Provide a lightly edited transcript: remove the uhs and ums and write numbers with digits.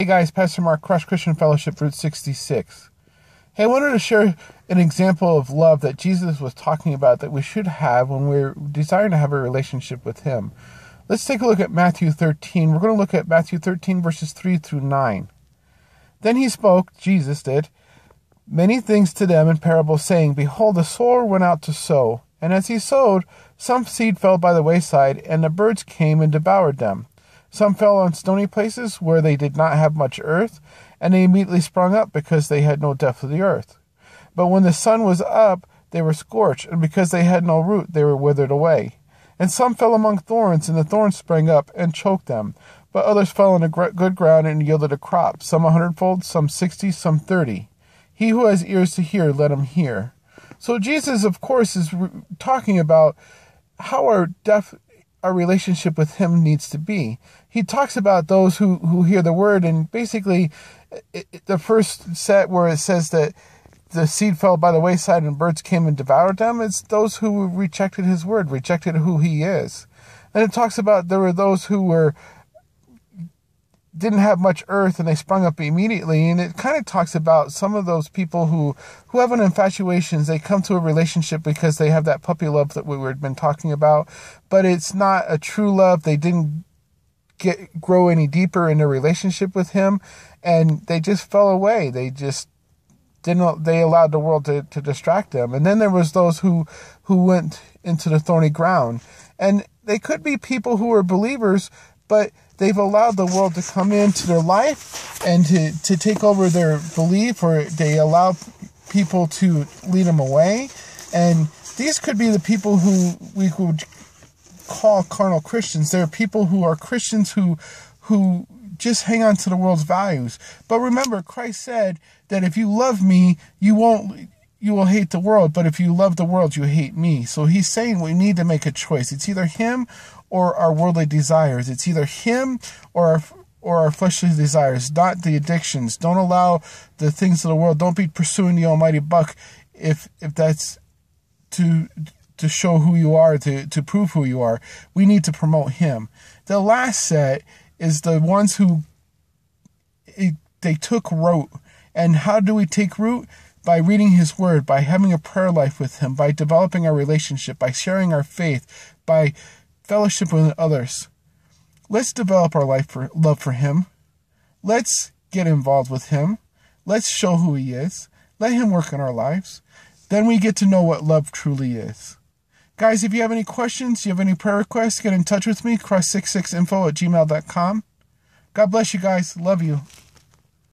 Hey guys, Pastor Mark, Cross Christian Fellowship, Route 66. Hey, I wanted to share an example of love that Jesus was talking about that we should have when we're desiring to have a relationship with Him. Let's take a look at Matthew 13. We're going to look at Matthew 13, verses 3 through 9. Then he spoke, Jesus did, many things to them in parables, saying, Behold, the sower went out to sow. And as he sowed, some seed fell by the wayside, and the birds came and devoured them. Some fell on stony places where they did not have much earth, and they immediately sprung up because they had no depth of the earth. But when the sun was up, they were scorched, and because they had no root, they were withered away. And some fell among thorns, and the thorns sprang up and choked them. But others fell on good ground and yielded a crop, some 100-fold, some 60, some 30. He who has ears to hear, let him hear. So Jesus, of course, is talking about how our relationship with Him needs to be. He talks about those who hear the word, and basically the first set where it says that the seed fell by the wayside and birds came and devoured them, it's those who rejected His word, rejected who He is. And it talks about there were those who didn't have much earth and they sprung up immediately, and it kind of talks about some of those people who have an infatuation. They come to a relationship because they have that puppy love that we've been talking about, but it's not a true love. They didn't grow any deeper in their relationship with Him, and they just fell away. They allowed the world to distract them. And then there was those who went into the thorny ground, and they could be people who are believers, but they've allowed the world to come into their life and to take over their belief, or they allow people to lead them away. And these could be the people who we would call carnal Christians. There are people who are Christians who just hang on to the world's values. But remember, Christ said that if you love me, you will hate the world. But if you love the world, you hate me. So He's saying we need to make a choice. It's either Him or our worldly desires. It's either Him or our fleshly desires, not the addictions. Don't allow the things of the world. Don't be pursuing the almighty buck if that's to show who you are, to prove who you are. We need to promote Him. The last set is the ones who they took root. And how do we take root? By reading His word, by having a prayer life with Him, by developing our relationship, by sharing our faith, by fellowship with others. Let's develop our love for Him. Let's get involved with Him. Let's show who He is. Let Him work in our lives. Then we get to know what love truly is. Guys, if you have any questions, you have any prayer requests, get in touch with me, cross66info@gmail.com. God bless you guys. Love you.